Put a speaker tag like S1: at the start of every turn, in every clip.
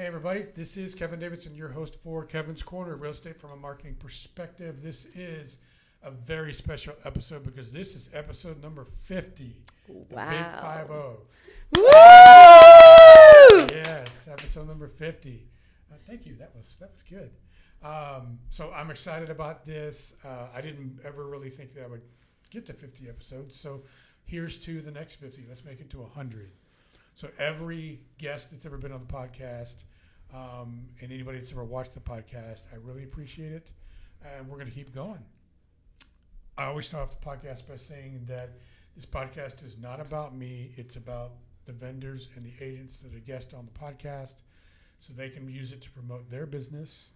S1: Hey everybody, this is Kevin Davidson, your host for Kevin's Corner, real estate from a marketing perspective. This is a very special episode because this is episode number 50. The Big 5-0.
S2: Woo!
S1: Yes, episode number 50. Thank you. That was good. So I'm excited about this. I didn't ever really think that I would get to 50 episodes. So here's to the next 50. Let's make it to 100. So every guest that's ever been on the podcast and anybody that's ever watched the podcast, I really appreciate it. And we're going to keep going. I always start off the podcast by saying that this podcast is not about me. It's about the vendors and the agents that are guests on the podcast so they can use it to promote their business.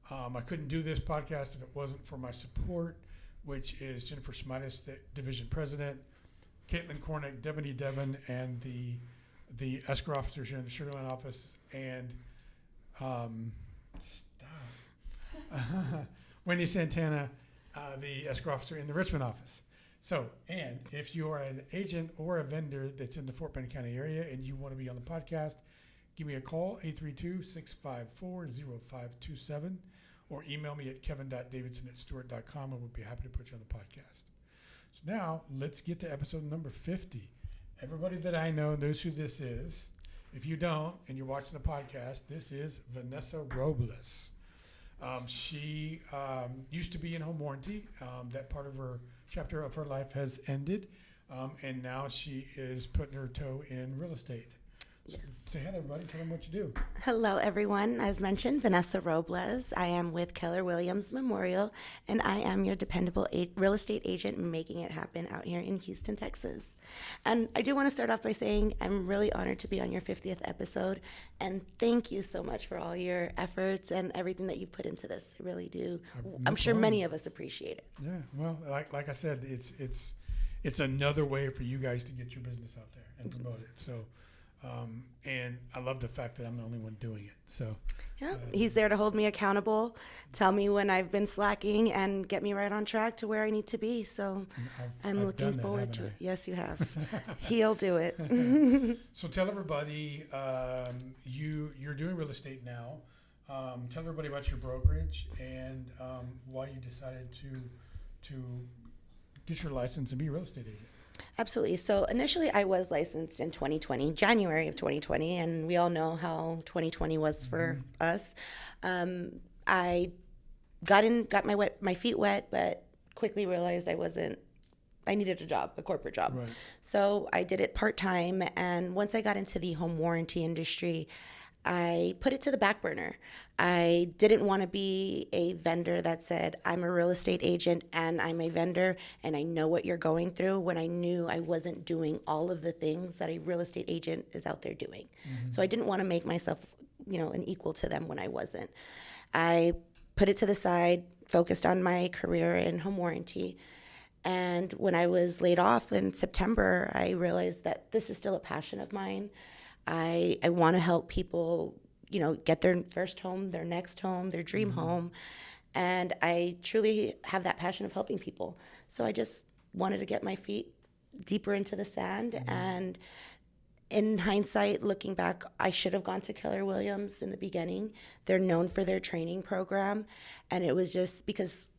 S1: I couldn't do this podcast if it wasn't for my support, which is Jennifer Smitis, the division president, Caitlin Korner, Devin, and the escrow officers here in the Sugar Land office, and Wendy Santana, the escrow officer in the Richmond office. So, and if you are an agent or a vendor that's in the Fort Bend County area and you want to be on the podcast, give me a call, 832-654-0527, or email me at kevin.davidson@stewart.com, and we'll be happy to put you on the podcast. So now, let's get to episode number 50. Everybody that I know knows who this is. If you don't, and you're watching the podcast, this is Vanessa Robles. She used to be in home warranty. That part of her chapter of her life has ended, and now she is putting her toe in real estate. So say hi to everybody. Tell them what you do.
S2: Hello, everyone. As mentioned, Vanessa Robles. I am with Keller Williams Memorial, and I am your dependable real estate agent making it happen out here in Houston, Texas. And I do want to start off by saying I'm really honored to be on your 50th episode, and thank you so much for all your efforts and everything that you've put into this. I really do. I'm sure many of us appreciate it.
S1: Yeah, well, like I said, it's another way for you guys to get your business out there and promote it. So. And I love the fact that I'm the only one doing it. So
S2: yeah, he's there to hold me accountable, tell me when I've been slacking, and get me right on track to where I need to be. So I'm looking forward to it. Yes, you have. He'll do it.
S1: So tell everybody, you're doing real estate now. Tell everybody about your brokerage and why you decided to get your license and be a real estate agent.
S2: Absolutely. So initially I was licensed in 2020, January of 2020, and we all know how 2020 was for us. I got my feet wet, but quickly realized I needed a corporate job.
S1: Right.
S2: So I did it part-time, and once I got into the home warranty industry, I put it to the back burner. I didn't want to be a vendor that said, I'm a real estate agent and I'm a vendor and I know what you're going through, when I knew I wasn't doing all of the things that a real estate agent is out there doing. Mm-hmm. So I didn't want to make myself, an equal to them when I wasn't. I put it to the side, focused on my career in home warranty. And when I was laid off in September, I realized that this is still a passion of mine. I want to help people, get their first home, their next home, their dream home. And I truly have that passion of helping people. So I just wanted to get my feet deeper into the sand. Mm-hmm. And in hindsight, looking back, I should have gone to Keller Williams in the beginning. They're known for their training program. And it was just because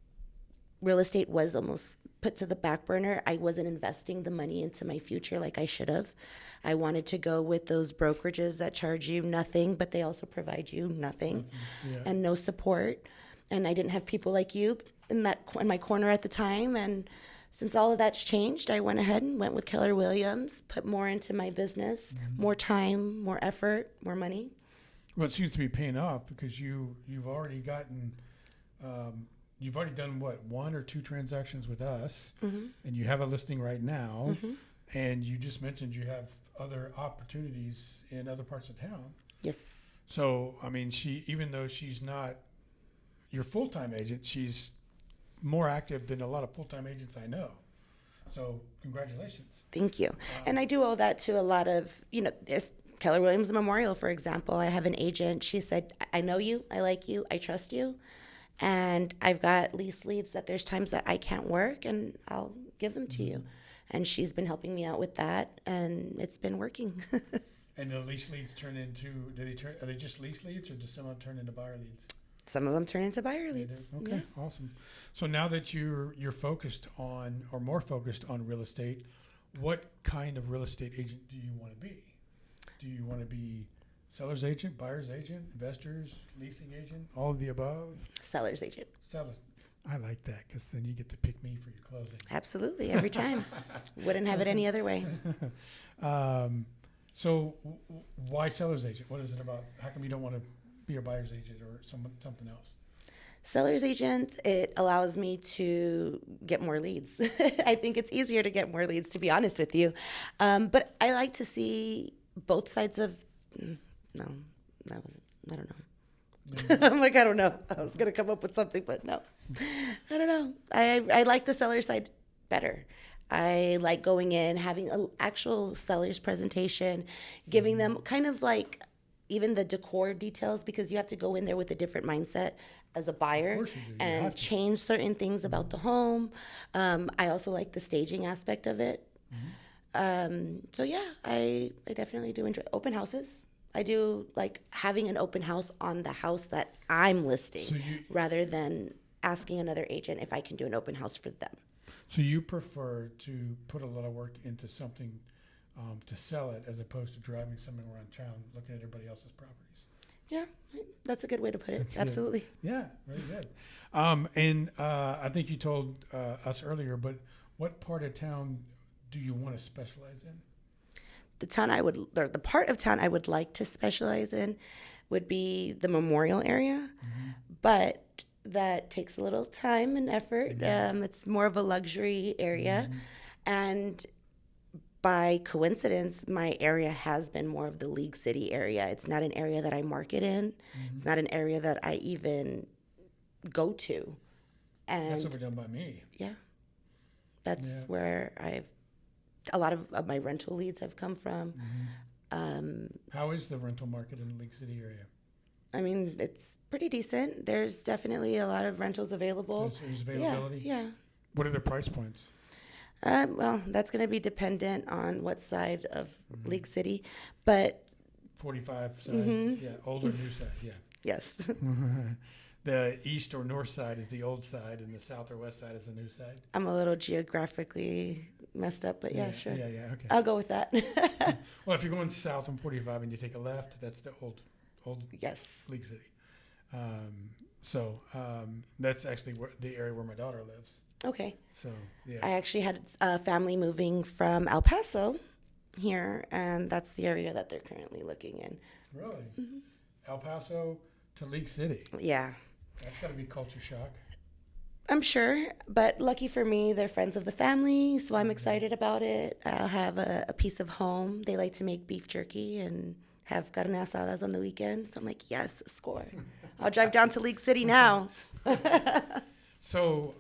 S2: real estate was almost put to the back burner. I wasn't investing the money into my future like I should have. I wanted to go with those brokerages that charge you nothing, but they also provide you nothing and no support. And I didn't have people like you in my corner at the time. And since all of that's changed, I went ahead and went with Keller Williams, put more into my business, more time, more effort, more money.
S1: Well, it seems to be paying off because you've already gotten. You've already done, one or two transactions with us, and you have a listing right now, and you just mentioned you have other opportunities in other parts of town.
S2: Yes.
S1: So, I mean, even though she's not your full-time agent, she's more active than a lot of full-time agents I know. So, congratulations.
S2: Thank you. And I do owe that to a lot of, there's Keller Williams Memorial, for example. I have an agent. She said, I know you, I like you, I trust you. And I've got leads that there's times that I can't work, and I'll give them to you. And she's been helping me out with that, and it's been working.
S1: And the lease leads turn into, are they just lease leads, or do some of them turn into buyer leads?
S2: Some of them turn into buyer leads.
S1: Okay, yeah. Awesome. So now that you're focused on, or more focused on real estate, what kind of real estate agent do you want to be? Do you want to be seller's agent, buyer's agent, investors, leasing agent, all of the above?
S2: Seller's agent.
S1: Sellers. I like that, because then you get to pick me for your closing.
S2: Absolutely, every time. Wouldn't have it any other way.
S1: So why seller's agent? What is it about? How come you don't want to be a buyer's agent or something else?
S2: Seller's agent, it allows me to get more leads. I think it's easier to get more leads, to be honest with you. But I like to see both sides of, I don't know. I'm like, I don't know. I was going to come up with something, but no. I don't know. I like the seller side better. I like going in, having an actual seller's presentation, giving them kind of like even the decor details, because you have to go in there with a different mindset as a buyer and change certain things about the home. I also like the staging aspect of it. So yeah, I definitely do enjoy open houses. I do like having an open house on the house that I'm listing, rather than asking another agent if I can do an open house for them.
S1: So you prefer to put a lot of work into something to sell it, as opposed to driving something around town looking at everybody else's properties?
S2: Yeah, that's a good way to put it.
S1: That's
S2: absolutely.
S1: Good. Yeah, very good. And I think you told us earlier, but what part of town do you want to specialize in?
S2: The part of town I would like to specialize in would be the Memorial area, but that takes a little time and effort. It's more of a luxury area, and by coincidence, my area has been more of the League City area. It's not an area that I market in. It's not an area that I even go to. And
S1: that's overdone by me.
S2: Yeah, that's where a lot of my rental leads have come from.
S1: How is the rental market in the League City area?
S2: I mean, it's pretty decent. There's definitely a lot of rentals available.
S1: There's availability?
S2: Yeah.
S1: What are the price points?
S2: Well, that's going to be dependent on what side of League City, but
S1: 45 side, older, new side,
S2: yes.
S1: The east or north side is the old side, and the south or west side is the new side.
S2: I'm a little geographically messed up, but yeah, sure.
S1: Yeah, okay.
S2: I'll go with that.
S1: Well, if you're going south on 45 and you take a left, that's the old
S2: yes.
S1: League City. So that's actually the area where my daughter lives.
S2: Okay.
S1: So, yeah.
S2: I actually had a family moving from El Paso here, and that's the area that they're currently looking in.
S1: Really? El Paso to League City?
S2: Yeah.
S1: That's got to be culture shock.
S2: I'm sure, but lucky for me, they're friends of the family, so I'm excited about it. I'll have a piece of home. They like to make beef jerky and have carne asadas on the weekend, so I'm like, yes, score. I'll drive down to League City now.
S1: So,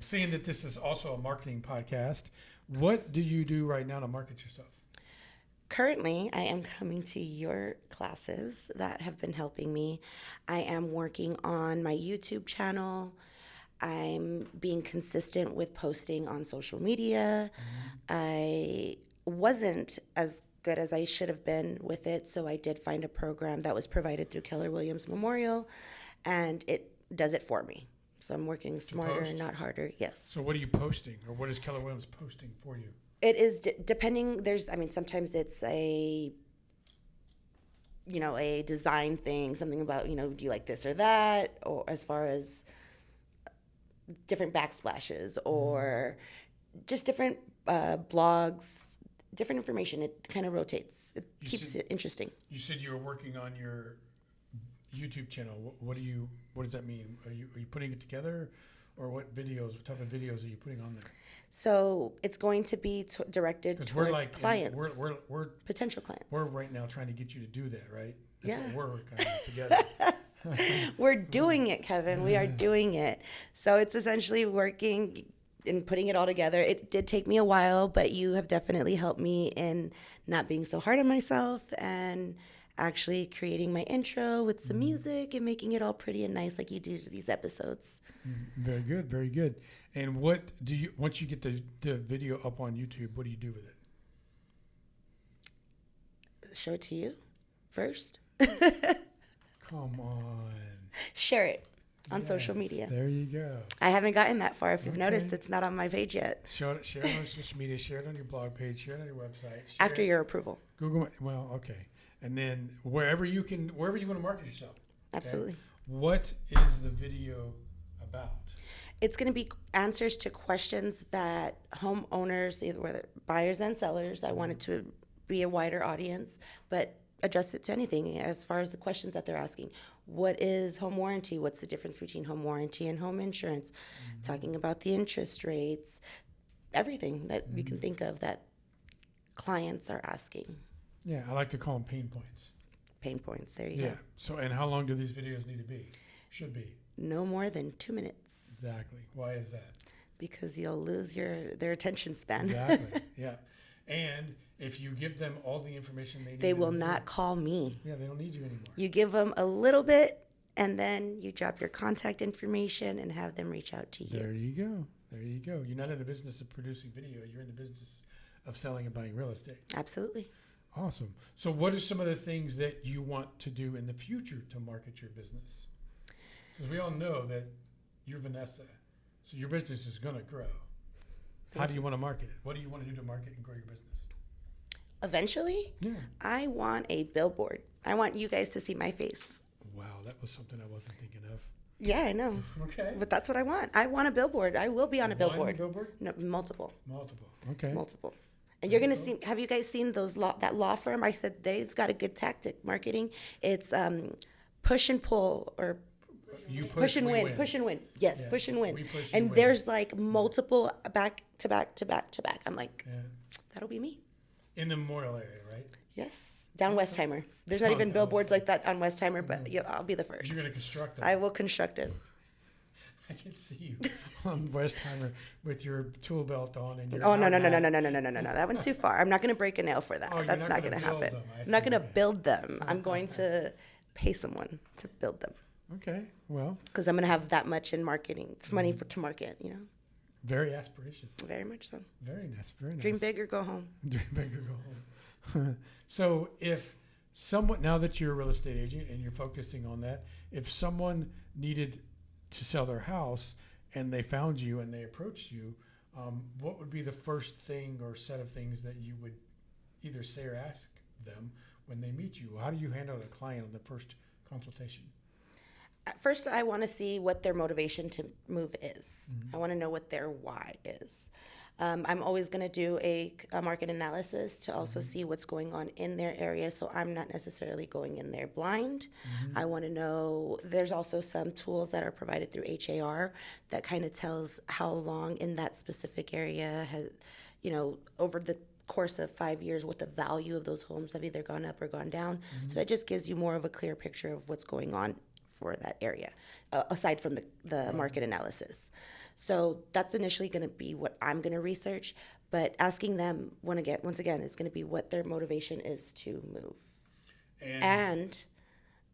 S1: seeing that this is also a marketing podcast, what do you do right now to market yourself?
S2: Currently, I am coming to your classes that have been helping me. I am working on my YouTube channel. I'm being consistent with posting on social media. I wasn't as good as I should have been with it, so I did find a program that was provided through Keller Williams Memorial, and it does it for me. So I'm working smarter, not harder. Yes.
S1: So what are you posting, or what is Keller Williams posting for you?
S2: It is depending. Sometimes it's a design thing, something about, do you like this or that, or as far as different backsplashes or just different blogs, different information. It kind of rotates. It keeps it interesting.
S1: You said you were working on your YouTube channel. What does that mean? Are you putting it together, or what type of videos are you putting on there?
S2: So it's going to be directed towards clients.
S1: We're
S2: potential clients.
S1: We're right now trying to get you to do that, right?
S2: That's
S1: what we're kind of together.
S2: We're doing it, Kevin. We are doing it. So it's essentially working and putting it all together. It did take me a while, but you have definitely helped me in not being so hard on myself and actually creating my intro with some music and making it all pretty and nice like you do to these episodes.
S1: Very good, very good. And what do you, once you get the video up on YouTube, what do you do with it?
S2: show it to you first.
S1: Come on.
S2: Share it on
S1: Yes,
S2: social media.
S1: There you go.
S2: I haven't gotten that far. If you've
S1: Okay.
S2: noticed, it's not on my page yet.
S1: Share it on social media. Share it on your blog page. Share it on your website. Share
S2: After
S1: it,
S2: your approval.
S1: Google. Well, okay. And then wherever you want to market yourself. Okay?
S2: Absolutely.
S1: What is the video about?
S2: It's going to be answers to questions that homeowners, either whether buyers and sellers, I want it to be a wider audience, but adjust it to anything as far as the questions that they're asking. What is home warranty? What's the difference between home warranty and home insurance? Talking about the interest rates, everything that you can think of that clients are asking.
S1: Yeah, I like to call them pain points.
S2: Pain points, there you
S1: Yeah.
S2: go.
S1: So, and how long do these videos need to be? Should be.
S2: No more than 2 minutes
S1: Exactly. Why is that?
S2: because you'll lose their attention span.
S1: Exactly. Yeah. And if you give them all the information they need,
S2: They will
S1: in the
S2: not call me.
S1: video, yeah, they don't need you anymore.
S2: You give them a little bit, and then you drop your contact information and have them reach out to you.
S1: There you go. There you go. You're not in the business of producing video. You're in the business of selling and buying real estate.
S2: Absolutely.
S1: Awesome. So what are some of the things that you want to do in the future to market your business? Because we all know that you're Vanessa, so your business is going to grow. How do you want to market it? What do you want to do to market and grow your business?
S2: Eventually,
S1: Yeah.
S2: I want a billboard. I want you guys to see my face.
S1: Wow, that was something I wasn't thinking of.
S2: Yeah, I know.
S1: Okay.
S2: But that's what I want. I want a billboard. I will be on a
S1: One
S2: billboard.
S1: billboard?
S2: No, multiple.
S1: Multiple. Okay.
S2: Multiple. And you're gonna see. Have you guys seen that law firm? I said they've got a good tactic marketing. It's push and pull or
S1: You
S2: push and
S1: we
S2: win. Push and win. Yes,
S1: Yeah,
S2: push and win.
S1: we push
S2: And
S1: and win.
S2: there's like multiple back to back to back to back. I'm like,
S1: Yeah.
S2: that'll be me.
S1: In the Memorial area, right?
S2: Yes, down Westheimer. There's not
S1: Oh,
S2: even
S1: down
S2: billboards like that on Westheimer, but I'll be the first.
S1: You're going to construct it.
S2: I will construct it.
S1: I can see you on Westheimer with your tool belt on and your
S2: Oh no
S1: outback.
S2: no! That one's too far. I'm not going to break a nail for that.
S1: Oh, you're
S2: That's
S1: not
S2: not
S1: gonna
S2: going to
S1: build
S2: happen.
S1: them. I
S2: I'm not
S1: see.
S2: going to
S1: Okay.
S2: build them. I'm going to pay someone to build them
S1: Okay. Well,
S2: because I'm going to have that much in marketing money to market. You know,
S1: very aspirational.
S2: very much so.
S1: Very nice. Very nice.
S2: Dream big or go home.
S1: Dream big or go home. So if someone, now that you're a real estate agent and you're focusing on that, if someone needed to sell their house and they found you and they approached you, what would be the first thing or set of things that you would either say or ask them when they meet you? How do you handle a client on the first consultation?
S2: At first, I want to see what their motivation to move is. I want to know what their why is. I'm always going to do a market analysis to also see what's going on in their area, so I'm not necessarily going in there blind. I want to know, there's also some tools that are provided through HAR that kind of tells how long in that specific area has, over the course of 5 years, what the value of those homes have either gone up or gone down. So that just gives you more of a clear picture of what's going on for that area, aside from the market analysis. So that's initially going to be what I'm going to research, but asking them once again, is going to be what their motivation is to move and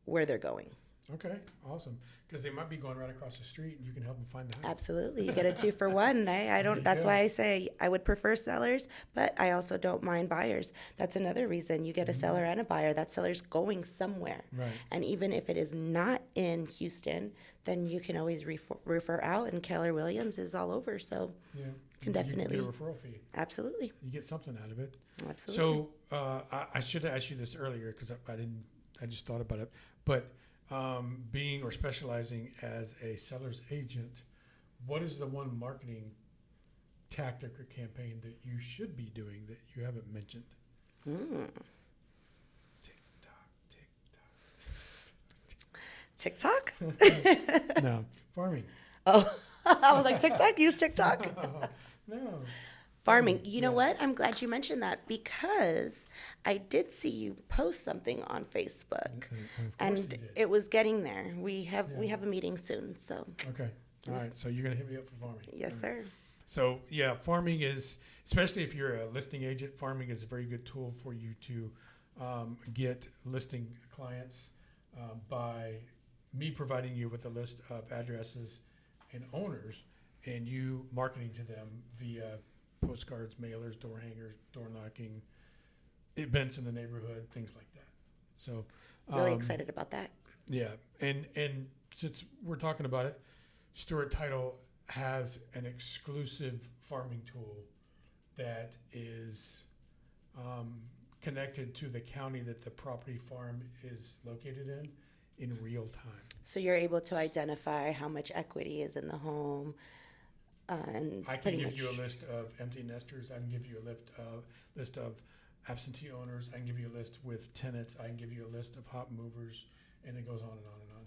S2: where they're going.
S1: Okay, awesome. Because they might be going right across the street and you can help them find the house.
S2: Absolutely. You get a 2 for 1. I don't, that's why I say I would prefer sellers, but I also don't mind buyers. That's another reason you get a seller and a buyer. That seller's going somewhere.
S1: Right.
S2: And even if it is not in Houston, then you can always refer out, and Keller Williams is all over. So
S1: Yeah.
S2: can
S1: You
S2: definitely.
S1: get a referral fee.
S2: Absolutely.
S1: You get something out of it.
S2: Absolutely.
S1: So I should have asked you this earlier because I just thought about it. But being or specializing as a seller's agent, what is the one marketing tactic or campaign that you should be doing that you haven't mentioned?
S2: TikTok?
S1: No, farming.
S2: Oh, I was like, TikTok? Use TikTok?
S1: No.
S2: Farming. You know what? I'm glad you mentioned that because I did see you post something on Facebook, and it was getting there. We have a meeting soon, so
S1: Okay. All right. So you're gonna hit me up for farming.
S2: yes, sir.
S1: So yeah, farming is, especially if you're a listing agent, farming is a very good tool for you to get listing clients by me providing you with a list of addresses and owners, and you marketing to them via postcards, mailers, door hangers, door knocking, events in the neighborhood, things like that. So
S2: Really excited about that.
S1: yeah, and since we're talking about it, Stewart Title has an exclusive farming tool that is connected to the county that the property farm is located in real time.
S2: So you're able to identify how much equity is in the home, and
S1: I can
S2: pretty
S1: give
S2: much
S1: you a list of empty nesters. I can give you a list of absentee owners. I can give you a list with tenants. I can give you a list of hot movers, and it goes on and on and on.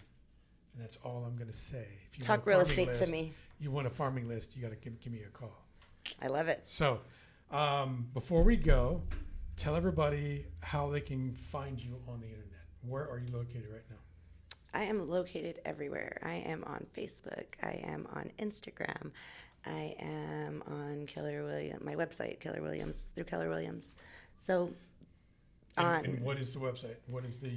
S1: And that's all I'm going to say. If you
S2: talk
S1: want a
S2: real
S1: farming
S2: estate
S1: list,
S2: to me.
S1: You want a farming list, you got to give me a call.
S2: I love it.
S1: So, before we go, tell everybody how they can find you on the internet. Where are you located right now?
S2: I am located everywhere. I am on Facebook. I am on Instagram. I am on Keller Williams, my website, Keller Williams, through Keller Williams. So,
S1: And what is the website? What is the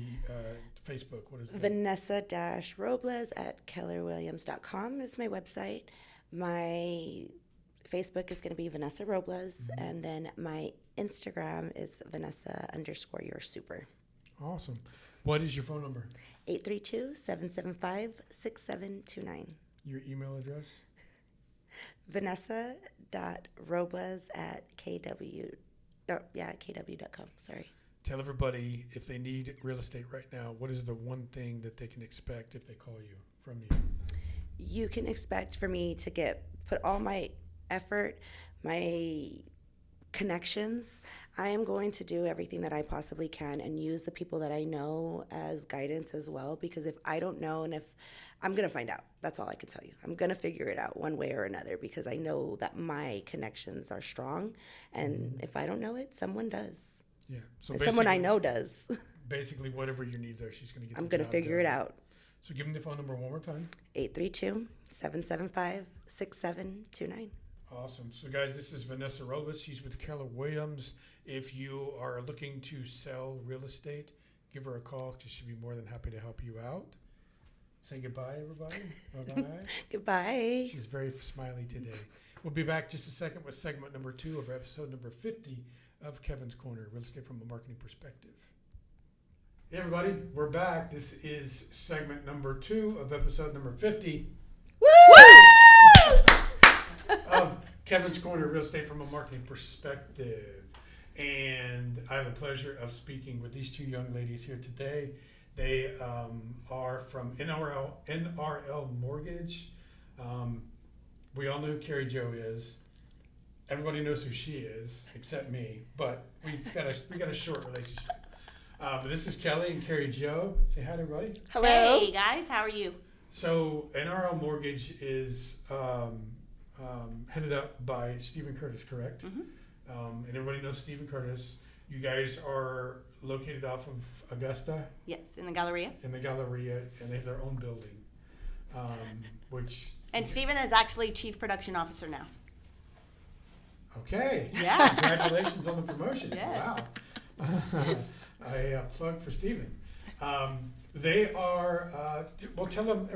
S1: Facebook? What is the
S2: Vanessa-Robles at kellerwilliams.com is my website. My Facebook is going to be Vanessa Robles, and then my Instagram is Vanessa_your-super.
S1: Awesome. What is your phone number?
S2: 832-775-6729.
S1: Your email address?
S2: Vanessa.robles at kw.com. Sorry.
S1: Tell everybody if they need real estate right now, what is the one thing that they can expect if they call you from you?
S2: You can expect for me to put all my effort, my connections. I am going to do everything that I possibly can and use the people that I know as guidance as well, because if I don't know, and if I'm going to find out, that's all I can tell you. I'm going to figure it out one way or another, because I know that my connections are strong, and if I don't know it, someone does.
S1: Yeah. So
S2: Someone I know does.
S1: Basically, whatever your needs are, she's going to get.
S2: I'm going to figure it out.
S1: So give them the phone number one more time.
S2: 832-775-6729.
S1: Awesome. So guys, this is Vanessa Robles. She's with Keller Williams. If you are looking to sell real estate, give her a call. She'll be more than happy to help you out. Say goodbye, everybody. Bye-bye.
S2: Goodbye.
S1: She's very smiley today. We'll be back just a second with segment number 2 of episode number 50 of Kevin's Corner, Real Estate from a Marketing Perspective. Hey everybody, we're back. This is segment number 2 of episode number 50.
S2: Woo!
S1: Of Kevin's Corner, Real Estate from a Marketing Perspective. And I have the pleasure of speaking with these 2 young ladies here today. They are from NRL Mortgage. We all know who Kari-Joe is. Everybody knows who she is, except me. But we got a short relationship. But this is Kelli and Kari-Joe. Say hi to everybody.
S2: Hello.
S3: Hey guys, how are you?
S1: So NRL Mortgage is headed up by Stephen Curtis, correct?
S3: Mm-hmm.
S1: And everybody knows Stephen Curtis. You guys are located off of Augusta
S3: Yes, in the Galleria.
S1: in the Galleria, and they have their own building, which...
S3: And Stephen is actually Chief Production Officer now.
S1: Okay.
S3: Yeah.
S1: Congratulations on the promotion.
S3: Yeah.
S1: Wow. I plug for Stephen. They are, well, tell them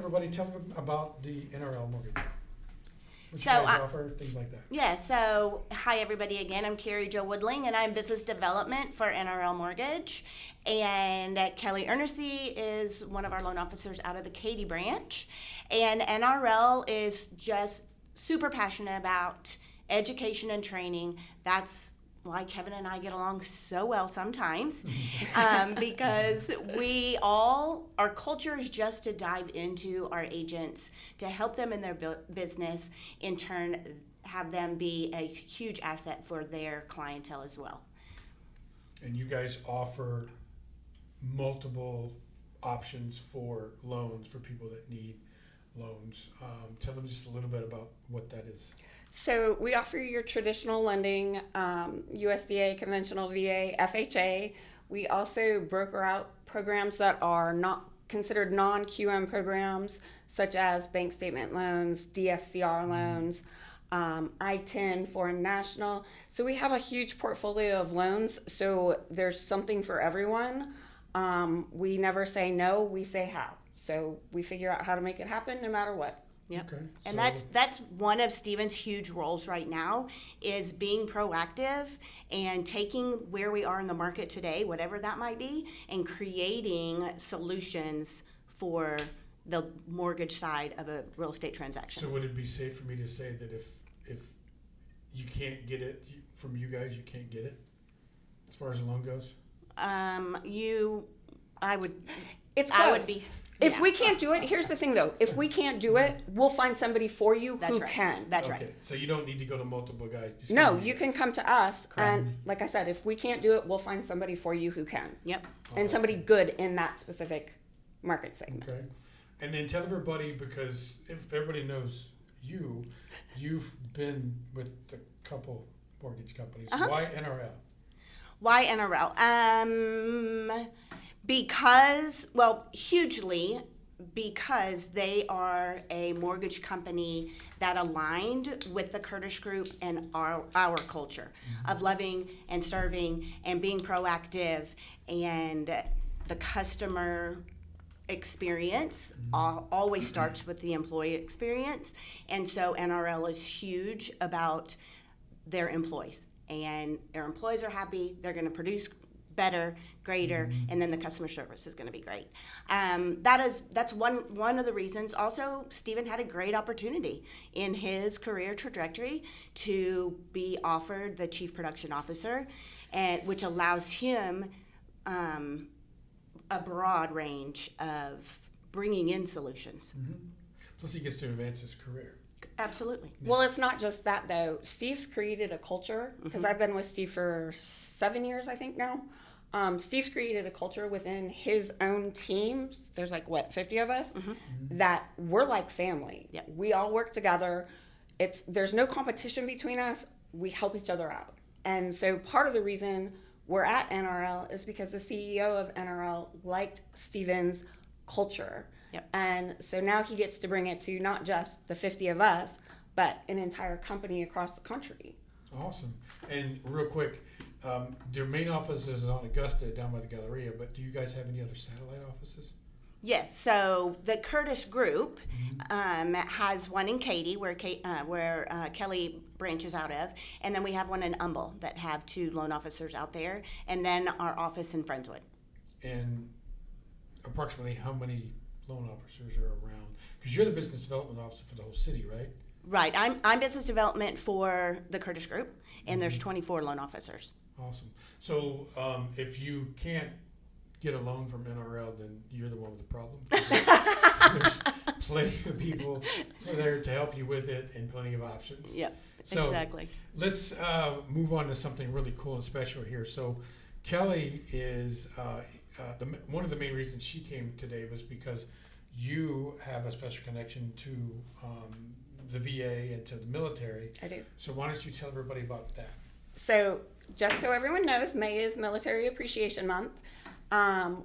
S1: about the NRL Mortgage. What
S3: So
S1: you guys offer, things like that.
S3: Yeah, so hi everybody again. I'm Kari-Joe Woodling, and I'm Business Development for NRL Mortgage. And Kelli Eernisse is one of our loan officers out of the Katy branch. And NRL is just super passionate about education and training. That's why Kevin and I get along so well sometimes, because our culture is just to dive into our agents, to help them in their business, in turn have them be a huge asset for their clientele as well.
S1: And you guys offer multiple options for loans for people that need loans. Tell them just a little bit about what that is.
S4: So we offer your traditional lending, USDA, conventional VA, FHA. We also broker out programs that are not considered non-QM programs, such as bank statement loans, DSCR loans, I-10, foreign national. So we have a huge portfolio of loans, so there's something for everyone. We never say no, we say how. So we figure out how to make it happen no matter what.
S3: Yep.
S1: Okay.
S3: And
S1: So-
S3: that's one of Stephen's huge roles right now, is being proactive and taking where we are in the market today, whatever that might be, and creating solutions for the mortgage side of a real estate transaction.
S1: So would it be safe for me to say that if you can't get it from you guys, you can't get it as far as the loan goes?
S3: I would.
S4: It's
S3: I
S4: close.
S3: would be.
S4: If
S3: yeah.
S4: we can't do it, here's the thing though. If we can't do it, we'll find somebody for you
S3: That's
S4: who
S3: right.
S4: can.
S3: That's
S1: Okay,
S3: right.
S1: so you don't need to go to multiple guys. Just
S4: No,
S1: go to
S4: you
S1: guys.
S4: can come to us, and like I said, if we can't do it, we'll find somebody for you who can,
S3: Yep.
S4: and somebody good in that specific market segment.
S1: Okay. And then tell everybody, because if everybody knows you've been with a couple mortgage companies.
S3: Uh-huh.
S1: Why NRL?
S3: Why NRL? Hugely because they are a mortgage company that aligned with the Curtis Group and our culture of loving and serving and being proactive, and the customer experience always starts with the employee experience. And so NRL is huge about their employees, and their employees are happy, they're going to produce better, greater, and then the customer service is going to be great. That's one of the reasons. Also, Stephen had a great opportunity in his career trajectory to be offered the chief production officer, and which allows him a broad range of bringing in solutions.
S1: Plus he gets to advance his career.
S3: Absolutely.
S4: Well, it's not just that though. Steve's created a culture, because I've been with Steve for 7 years, I think now. Steve's created a culture within his own team. There's 50 of us that we're like family.
S3: Yeah.
S4: We all work together. There's no competition between us. We help each other out. And so part of the reason we're at NRL is because the CEO of NRL liked Steven's culture.
S3: Yep.
S4: And so now he gets to bring it to not just the 50 of us, but an entire company across the country.
S1: Awesome. And real quick, their main office is on Augusta down by the Galleria, but do you guys have any other satellite offices?
S3: Yes, so the Curtis Group has one in Katy, where Kelly branches out of, and then we have one in Humble that have 2 loan officers out there, and then our office in Friendswood.
S1: And approximately how many loan officers are around? Because you're the business development officer for the whole city, right?
S3: Right, I'm business development for the Curtis Group, and there's 24 loan officers.
S1: Awesome. So if you can't get a loan from NRL, then you're the one with the problem. There's plenty of people there to help you with it, and plenty of options.
S3: Yep,
S1: So
S3: exactly.
S1: let's move on to something really cool and special here. So Kelly is one of the main reasons she came today was because you have a special connection to the VA and to the military.
S4: I do.
S1: So why don't you tell everybody about that?
S4: So, just so everyone knows, May is Military Appreciation Month.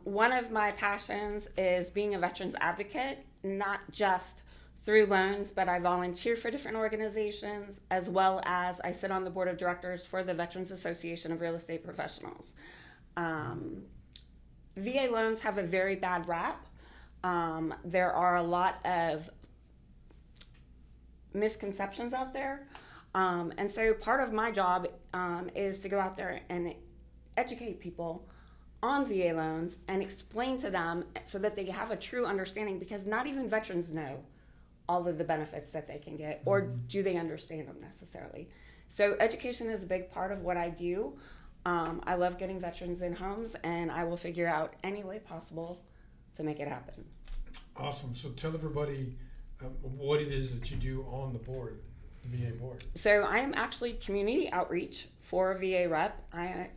S4: One of my passions is being a veterans advocate, not just through loans, but I volunteer for different organizations, as well as I sit on the board of directors for the Veterans Association of Real Estate Professionals. VA loans have a very bad rap. There are a lot of misconceptions out there. And so part of my job is to go out there and educate people on VA loans and explain to them so that they have a true understanding, because not even veterans know all of the benefits that they can get, or do they understand them necessarily. So education is a big part of what I do. I love getting veterans in homes, and I will figure out any way possible to make it happen.
S1: Awesome. So tell everybody what it is that you do on the board, the VA board.
S4: So I am actually community outreach for a VA rep. I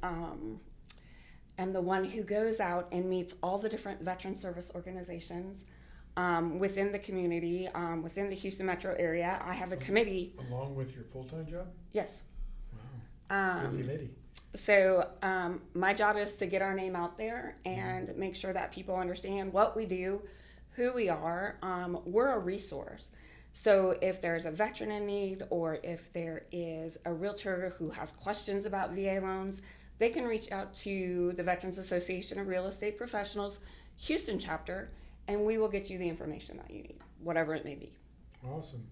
S4: am the one who goes out and meets all the different veteran service organizations within the community, within the Houston metro area. I have a committee.
S1: Along with your full-time job?
S4: Yes.
S1: Wow. Busy lady.
S4: So my job is to get our name out there and make sure that people understand what we do, who we are. We're a resource. So if there's a veteran in need, or if there is a realtor who has questions about VA loans, they can reach out to the Veterans Association of Real Estate Professionals Houston chapter, and we will get you the information that you need, whatever it may be.
S1: Awesome.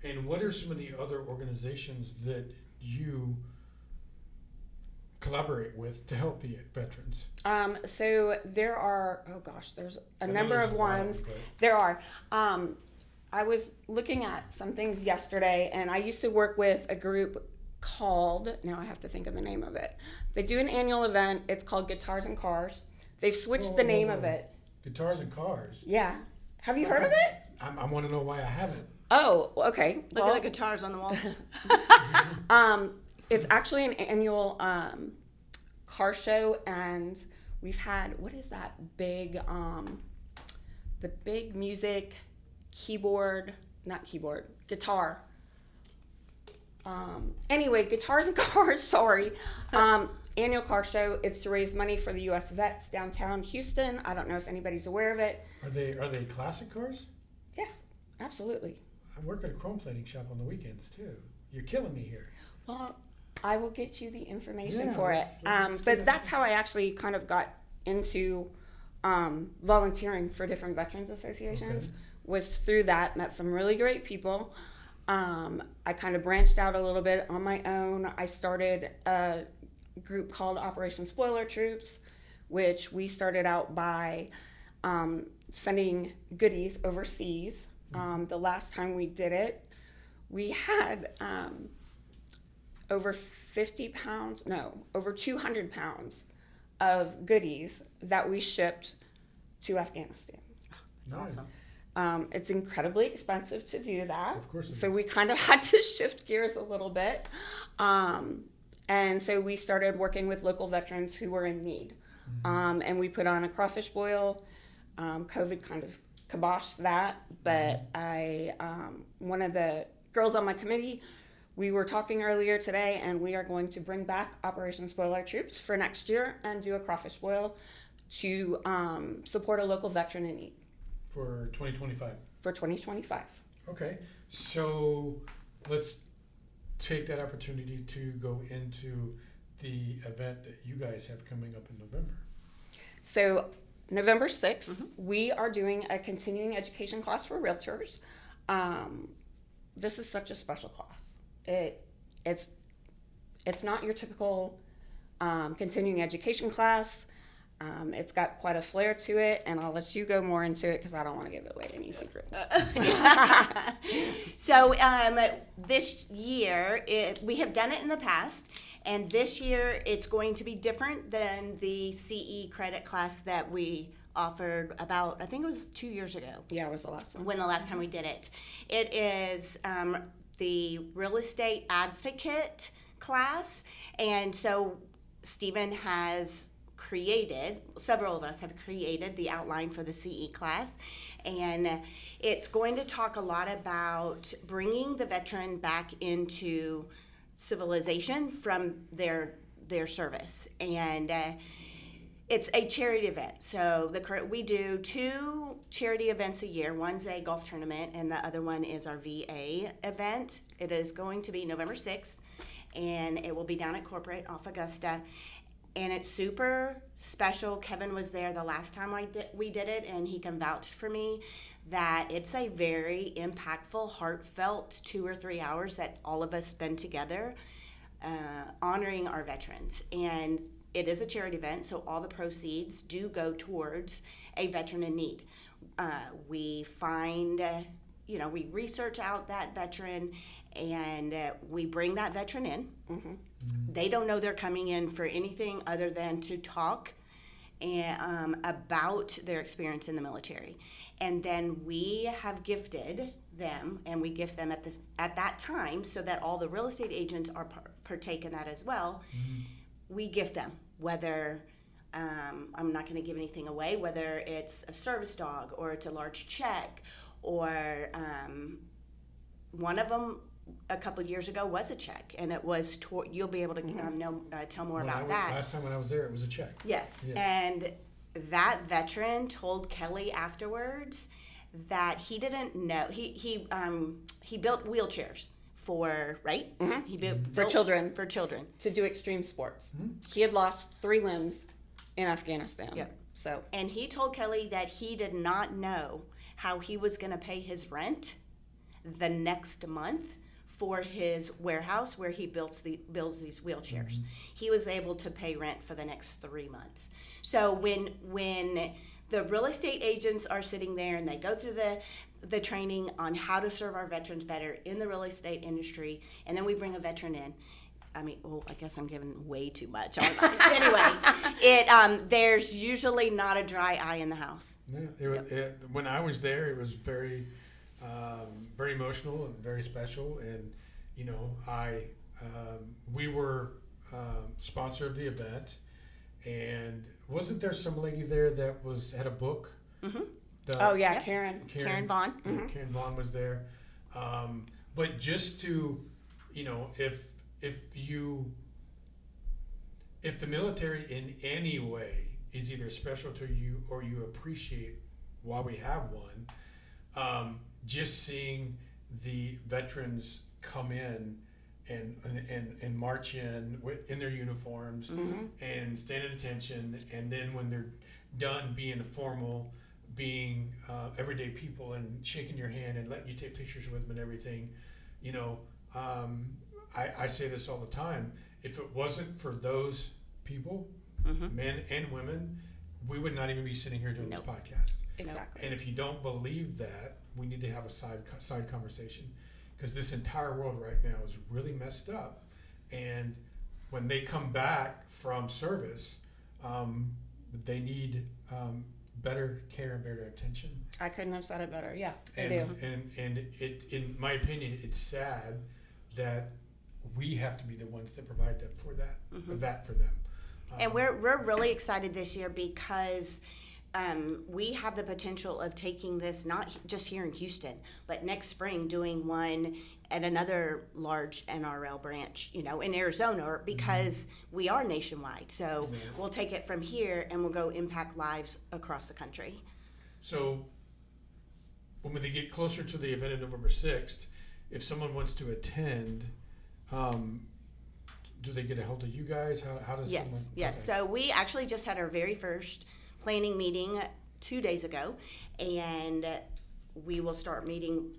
S1: And what are some of the other organizations that you collaborate with to help the veterans?
S4: So there are, there's a
S1: I know
S4: number
S1: there's
S4: of
S1: a lot,
S4: ones.
S1: but-
S4: There are. I was looking at some things yesterday, and I used to work with a group called, now I have to think of the name of it. They do an annual event. It's called Guitars and Cars. They've switched
S1: Whoa,
S4: the
S1: whoa,
S4: name
S1: whoa.
S4: of it.
S1: Guitars and Cars.
S4: Yeah. Have you heard of it?
S1: I want to know why I haven't.
S4: Oh, okay.
S3: Look at the guitars on the wall.
S4: It's actually an annual car show, and we've had, what is that big, the big music guitar. Anyway, Guitars and Cars, sorry. Annual car show. It's to raise money for the U.S. vets downtown Houston. I don't know if anybody's aware of it.
S1: Are they classic cars?
S4: Yes, absolutely.
S1: I work at a chrome plating shop on the weekends too. You're killing me here.
S4: Well, I will get you the information
S1: Yeah,
S4: for it.
S1: let's
S4: But
S1: get
S4: that's how I actually kind of got into volunteering for different veterans associations.
S1: Okay.
S4: Was through that. Met some really great people. I kind of branched out a little bit on my own. I started a group called Operation Spoiler Troops, which we started out by sending goodies overseas. The last time we did it, we had over 200 pounds of goodies that we shipped to Afghanistan.
S1: Nice.
S3: Awesome.
S4: It's incredibly expensive to do that.
S1: Of course it
S4: So
S1: is.
S4: we kind of had to shift gears a little bit. And so we started working with local veterans who were in need. And we put on a crawfish boil. COVID kind of kiboshed that, but one of the girls on my committee, we were talking earlier today, and we are going to bring back Operation Spoil Our Troops for next year and do a crawfish boil to support a local veteran in need
S1: For 2025.
S4: for 2025.
S1: Okay, so let's take that opportunity to go into the event that you guys have coming up in November.
S4: So November 6th, we are doing a continuing education class for realtors. This is such a special class. It's not your typical continuing education class. It's got quite a flair to it, and I'll let you go more into it because I don't want to give away any secrets.
S3: So this year, we have done it in the past, and this year it's going to be different than the CE credit class that we offered about, I think it was 2 years ago.
S4: Yeah, it was the last one.
S3: When the last time we did it. It is the real estate advocate class, and so Stephen has created, several of us have created the outline for the CE class, and it's going to talk a lot about bringing the veteran back into civilization from their service, and it's a charity event. So we do 2 charity events a year. One's a golf tournament, and the other one is our VA event. It is going to be November 6th, and it will be down at Corporate off Augusta. And it's super special. Kevin was there the last time we did it, and he can vouch for me that it's a very impactful, heartfelt 2 or 3 hours that all of us spend together honoring our veterans. And it is a charity event, so all the proceeds do go towards a veteran in need. We find, we research out that veteran, and we bring that veteran in. They don't know they're coming in for anything other than to talk about their experience in the military. And then we have gifted them, and we gift them at that time so that all the real estate agents are partake in that as well. We gift them, whether I'm not going to give anything away, whether it's a service dog or it's a large check, or one of them a couple of years ago was a check, and it was you'll be able to tell more about that.
S1: Last time when I was there, it was a check.
S3: Yes.
S1: Yes.
S3: And that veteran told Kelly afterwards that he didn't know he built wheelchairs for he built
S4: For children.
S3: for children.
S4: To do extreme sports. He had lost 3 limbs in Afghanistan.
S3: Yep.
S4: So
S3: And he told Kelly that he did not know how he was going to pay his rent the next month for his warehouse where he builds these wheelchairs. He was able to pay rent for the next 3 months. So when the real estate agents are sitting there and they go through the training on how to serve our veterans better in the real estate industry, and then we bring a veteran in. I mean, I guess I'm giving way too much. Anyway, there's usually not a dry eye in the house.
S1: Yeah, when I was there, it was very, very emotional and very special. And you know, we were sponsor of the event, and wasn't there some lady there that had a book?
S3: Mm-hmm.
S4: Yep.
S3: Karen Vaughn.
S1: Mm-hmm. Karen Vaughn was there. But just to, you know, if the military in any way is either special to you or you appreciate why we have one, just seeing the veterans come in and march in their uniforms and stand at attention, and then when they're done being formal, being everyday people and shaking your hand and letting you take pictures with them and everything, you know, I say this all the time. If it wasn't for those people, men and women, we would not even be sitting here doing this podcast.
S4: Exactly.
S1: And if you don't believe that, we need to have a side conversation, because this entire world right now is really messed up. And when they come back from service, they need better care and better attention.
S4: I couldn't have said it better. Yeah, they do.
S1: And it, in my opinion, it's sad that we have to be the ones that provide them for that for them.
S3: And we're really excited this year because we have the potential of taking this not just here in Houston, but next spring doing one at another large NRL branch, you know, in Arizona, because we are nationwide. So we'll take it from here and we'll go impact lives across the country.
S1: So when they get closer to the event on November 6th, if someone wants to attend, do they get a hold of you guys? How does someone?
S3: Yes.
S1: Okay.
S3: So we actually just had our very first planning meeting 2 days ago, and we will start meeting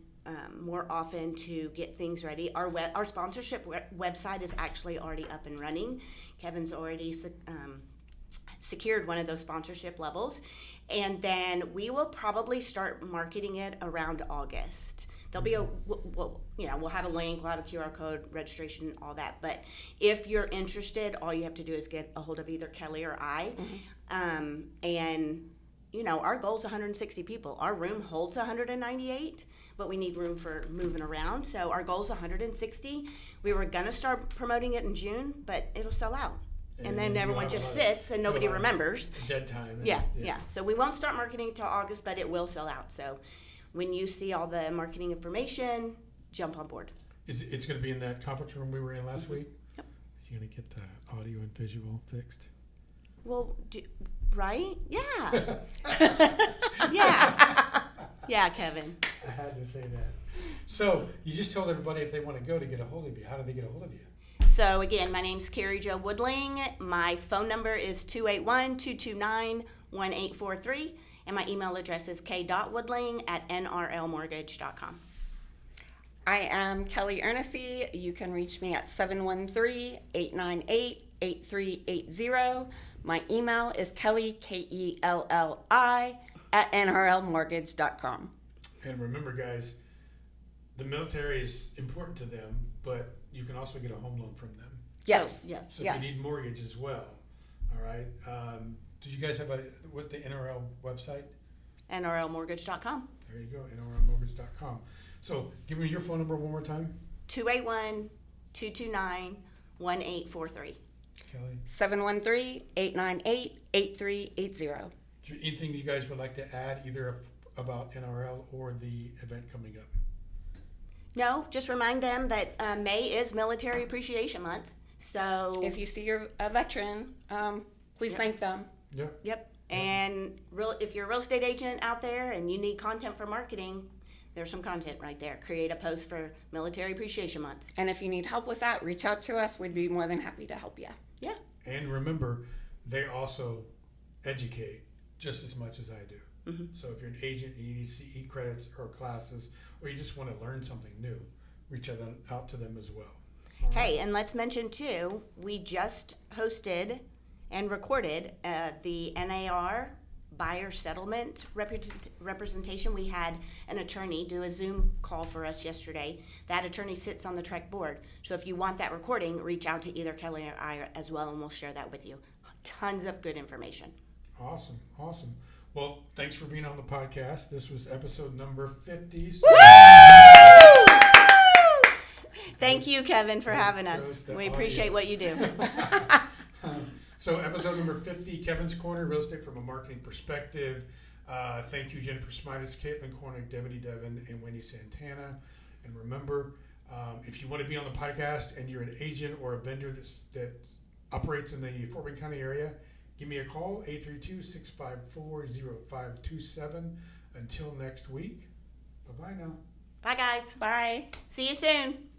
S3: more often to get things ready. Our sponsorship website is actually already up and running. Kevin's already secured one of those sponsorship levels, and then we will probably start marketing it around August. There'll be we'll have a link, we'll have a QR code, registration, all that. But if you're interested, all you have to do is get a hold of either Kelly or I. And, you know, our goal is 160 people. Our room holds 198, but we need room for moving around. So our goal is 160. We were going to start promoting it in June, but it'll sell out. And then everyone just sits and nobody remembers.
S1: Dead time.
S3: Yeah. So we won't start marketing until August, but it will sell out. So when you see all the marketing information, jump on board.
S1: It's going to be in that conference room we were in last week?
S3: Yep.
S1: You're going to get the audio and visual fixed?
S3: Well, right? Yeah. Yeah, Kevin.
S1: I had to say that. So you just told everybody if they want to go to get a hold of you. How do they get a hold of you?
S3: So again, my name's Kari-Joe Woodling. My phone number is 281-229-1843. And my email address is k.woodling@nrlmortgage.com.
S4: I am Kelli Eernisse. You can reach me at 713-898-8380. My email is Kelli, Kelli, @nrlmortgage.com.
S1: And remember, guys, the military is important to them, but you can also get a home loan from them.
S4: Yes.
S3: Yes.
S1: So if you need mortgage as well, all right? Do you guys have the NRL website?
S3: nrlmortgage.com.
S1: There you go, nrlmortgage.com. So give me your phone number one more time.
S3: 281-229-1843.
S1: Kelly.
S4: 713-898-8380.
S1: Is there anything you guys would like to add, either about NRL or the event coming up?
S3: No, just remind them that May is Military Appreciation Month. So
S4: If you see a veteran, please thank them.
S1: Yeah.
S3: Yep. And if you're a real estate agent out there and you need content for marketing, there's some content right there. Create a post for Military Appreciation Month.
S4: And if you need help with that, reach out to us. We'd be more than happy to help you.
S3: Yeah.
S1: And remember, they also educate just as much as I do. So if you're an agent and you need CE credits or classes, or you just want to learn something new, reach out to them as well. All right.
S3: Hey, and let's mention too, we just hosted and recorded the NAR buyer settlement representation. We had an attorney do a Zoom call for us yesterday. That attorney sits on the TREC board. So if you want that recording, reach out to either Kelly or I as well, and we'll share that with you. Tons of good information.
S1: Awesome. Well, thanks for being on the podcast. This was episode number 50.
S3: Thank you, Kevin, for having us. We appreciate what you do.
S1: So episode number 50, Kevin's Corner, real estate from a marketing perspective. Thank you, Jennifer Smitis, Caitlin Korner, Deputy Devin, and Wendy Santana. And remember, if you want to be on the podcast and you're an agent or a vendor that operates in the Fort Wayne County area, give me a call, 832-654-0527. Until next week, bye-bye now.
S3: Bye, guys.
S4: Bye.
S3: See you soon.